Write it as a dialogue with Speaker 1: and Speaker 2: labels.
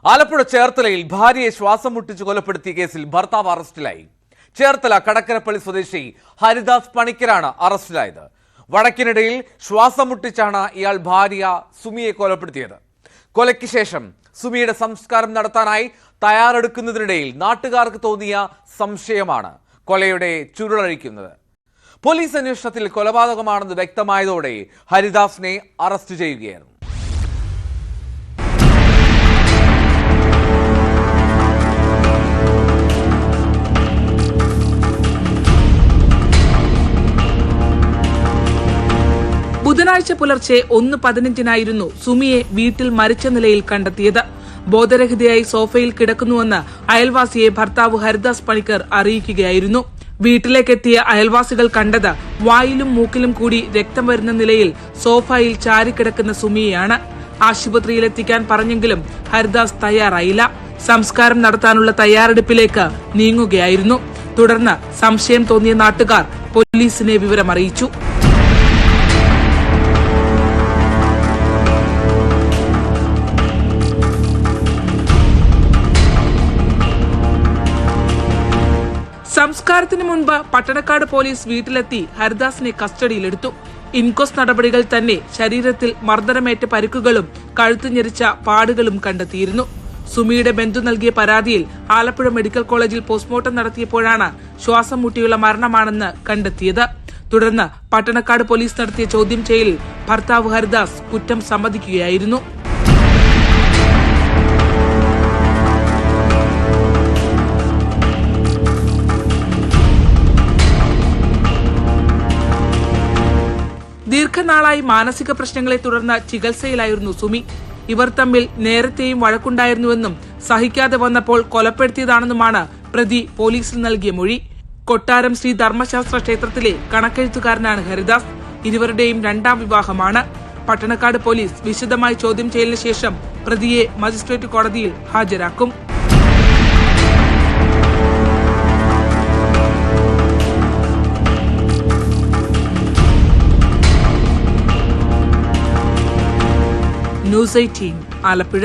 Speaker 1: ആലപ്പുഴ ചേർത്തലയിൽ ഭാര്യയെ ശ്വാസം മുട്ടിച്ച് കൊലപ്പെടുത്തിയ കേസിൽ ഭർത്താവ് അറസ്റ്റിലായി. ചേർത്തല കടക്കരപ്പള്ളി സ്വദേശി ഹരിദാസ് പണിക്കരാണ് അറസ്റ്റിലായത്. വടക്കിനിടയിൽ ശ്വാസം മുട്ടിച്ചാണ് ഇയാൾ ഭാര്യ സുമിയെ കൊലപ്പെടുത്തിയത്. കൊലയ്ക്ക് ശേഷം സുമിയുടെ സംസ്കാരം നടത്താനായി തയ്യാറെടുക്കുന്നതിനിടയിൽ നാട്ടുകാർക്ക് തോന്നിയ സംശയമാണ് കൊലയുടെ ചുരുളഴിക്കുന്നത്. പോലീസ് അന്വേഷണത്തിൽ കൊലപാതകമാണെന്ന് വ്യക്തമായതോടെ ഹരിദാസിനെ അറസ്റ്റ് ചെയ്യുകയായിരുന്നു.
Speaker 2: ബുധനാഴ്ച പുലർച്ചെ 1:15 സുമിയെ വീട്ടിൽ മരിച്ച നിലയിൽ കണ്ടെത്തിയത്. ബോധരഹിതയായി സോഫയിൽ കിടക്കുന്നുവെന്ന് അയൽവാസിയെ ഭർത്താവ് ഹരിദാസ് പണിക്കർ അറിയിക്കുകയായിരുന്നു. വീട്ടിലേക്കെത്തിയ അയൽവാസികൾ കണ്ടത് വായിലും മൂക്കിലും കൂടി രക്തം വരുന്ന നിലയിൽ സോഫയിൽ ചാരിക്കിടക്കുന്ന സുമിയെയാണ്. ആശുപത്രിയിലെത്തിക്കാൻ പറഞ്ഞെങ്കിലും ഹരിദാസ് തയ്യാറായില്ല. സംസ്കാരം നടത്താനുള്ള തയ്യാറെടുപ്പിലേക്ക് നീങ്ങുകയായിരുന്നു. തുടർന്ന് സംശയം തോന്നിയ നാട്ടുകാർ പോലീസിനെ വിവരമറിയിച്ചു. സംസ്കാരത്തിന് മുൻപ് പട്ടണക്കാട് പോലീസ് വീട്ടിലെത്തി ഹരിദാസിനെ കസ്റ്റഡിയിലെടുത്തു. ഇൻക്വസ്റ്റ് നടപടികൾ തന്നെ ശരീരത്തിൽ മർദ്ദനമേറ്റ പരിക്കുകളും കഴുത്തു ഞെരിച്ച പാടുകളും കണ്ടെത്തിയിരുന്നു. സുമിയുടെ ബന്ധു നൽകിയ പരാതിയിൽ ആലപ്പുഴ മെഡിക്കൽ കോളേജിൽ പോസ്റ്റ്മോർട്ടം നടത്തിയപ്പോഴാണ് ശ്വാസം മുട്ടിയുള്ള മരണമാണെന്ന് കണ്ടെത്തിയത്. തുടർന്ന് പട്ടണക്കാട് പോലീസ് നടത്തിയ ചോദ്യം ചെയ്യലിൽ ഭർത്താവ് ഹരിദാസ് കുറ്റം സമ്മതിക്കുകയായിരുന്നു. ദീർഘനാളായി മാനസിക പ്രശ്നങ്ങളെ തുടർന്ന് ചികിത്സയിലായിരുന്നു സുമി. ഇവർ തമ്മിൽ നേരത്തെയും വഴക്കുണ്ടായിരുന്നുവെന്നും സഹിക്കാതെ വന്നപ്പോൾ കൊലപ്പെടുത്തിയതാണെന്നുമാണ് പ്രതി പോലീസിൽ നൽകിയ മൊഴി. കൊട്ടാരം ശ്രീ ധർമ്മശാസ്ത്ര ക്ഷേത്രത്തിലെ കണക്കെഴുത്തുകാരനാണ് ഹരിദാസ്. ഇരുവരുടെയും രണ്ടാം വിവാഹമാണ്. പട്ടണക്കാട് പോലീസ് വിശദമായി ചോദ്യം ചെയ്യലിന് ശേഷം പ്രതിയെ മജിസ്ട്രേറ്റ് കോടതിയിൽ ഹാജരാക്കും. ന്യൂസ് 18 ആലപ്പുഴ.